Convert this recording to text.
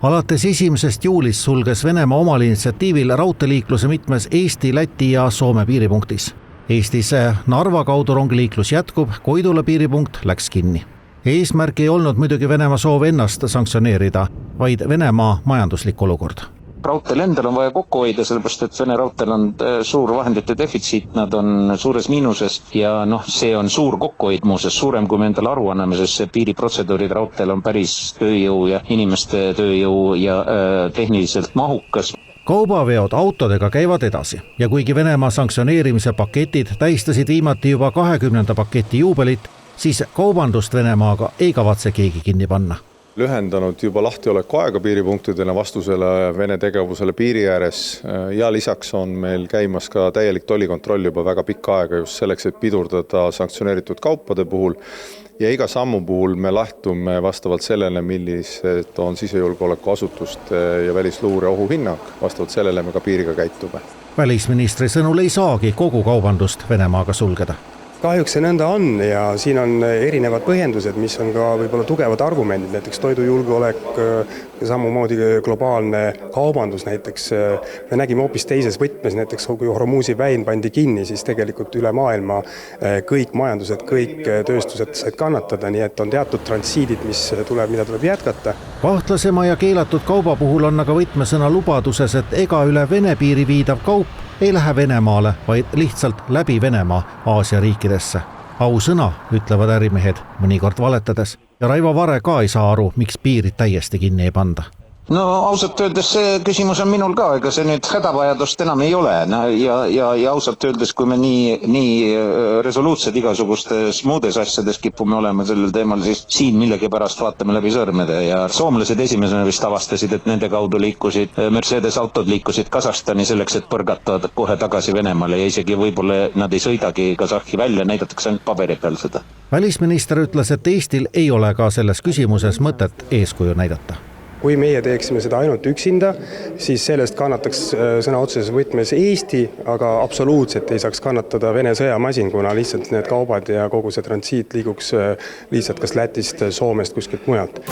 Alates 1. juulist sulges Venemaa omal initsiatiivil raudteeliikluse mitmes Eesti, Läti ja Soome piiripunktis. Eestis Narva kaudu rongiliiklus jätkub, Koidula piiripunkt läks kinni. Eesmärk ei olnud muidugi Venemaa soov ennast sanktsioneerida, vaid Venemaa majanduslik olukord. Raudteel endal on vaja kokku hoida, sellepärast et Vene raudteel on suur vahendite defitsiit, nad on suures miinuses ja see on suur kokkuhoid muuseas, suurem kui me endale aru anname, sest see piiriprotseduurid raudteel on päris tööjõu ja inimeste tööjõu ja tehniliselt mahukas. Kaubaveod autodega käivad edasi ja kuigi Venemaa sanktsioneerimise paketid tähistasid viimati juba 20. paketi juubelit, siis kaubandust Venemaaga ei kavatse keegi kinni panna. Lühendanud juba lahtioleku aega piiripunktidele vastusele Vene tegevusele piiri ääres ja lisaks on meil käimas ka täielik tollikontroll juba väga pikka aega just selleks, et pidurdada sanktsioneeritud kaupade puhul ja iga sammu puhul me lähtume vastavalt sellele, millised on sisejulgeolekuasutuste ja välisluure ohuhinnang, vastavalt sellele me ka piiriga käitume. Välisministri sõnul ei saagi kogu kaubandust Venemaaga sulgeda. Kahjuks see nõnda on ja siin on erinevad põhjendused, mis on ka võib-olla tugevad argumendid, näiteks toidujulgeolek, samamoodi globaalne kaubandus näiteks. Me nägime hoopis teises võtmes, näiteks kui Hormuzi väin pandi kinni, siis tegelikult üle maailma kõik majandused, kõik tööstused said kannatada, nii et on teatud transiidid, mida tuleb jätkata. Vahtlasema ja keelatud kauba puhul on aga võtmesõna lubaduses, et ega üle Vene piiri viidav kaup ei lähe Venemaale, vaid lihtsalt läbi Venemaa Aasia riikidesse. Ausõna, ütlevad ärimehed, mõnikord valetades. Ja Raivo Vare ka ei saa aru, miks piirid täiesti kinni ei panda. Ausalt öeldes see küsimus on minul ka, ega see nüüd hädavajadust enam ei ole. Ja ausalt öeldes, kui me nii resoluutsed igasugustes muudes asjades kipume olema sellel teemal, siis siin millegi pärast vaatame läbi sõrmede. Ja soomlased esimesena vist avastasid, et nende kaudu liikusid, Mercedes autod liikusid Kasahstani selleks, et põrgata kohe tagasi Venemaale ja isegi võib-olla nad ei sõidagi Kasahhi välja, näidatakse ainult paberi peal seda. Välisminister ütles, et Eestil ei ole ka selles küsimuses mõtet eeskuju näidata. Kui meie teeksime seda ainult üksinda, siis sellest kannataks sõna otseses võtmes Eesti, aga absoluutselt ei saaks kannatada Vene sõjamasin, kuna lihtsalt need kaubad ja kogu see transiit liiguks lihtsalt kas Lätist, Soomest, kuskilt mujalt.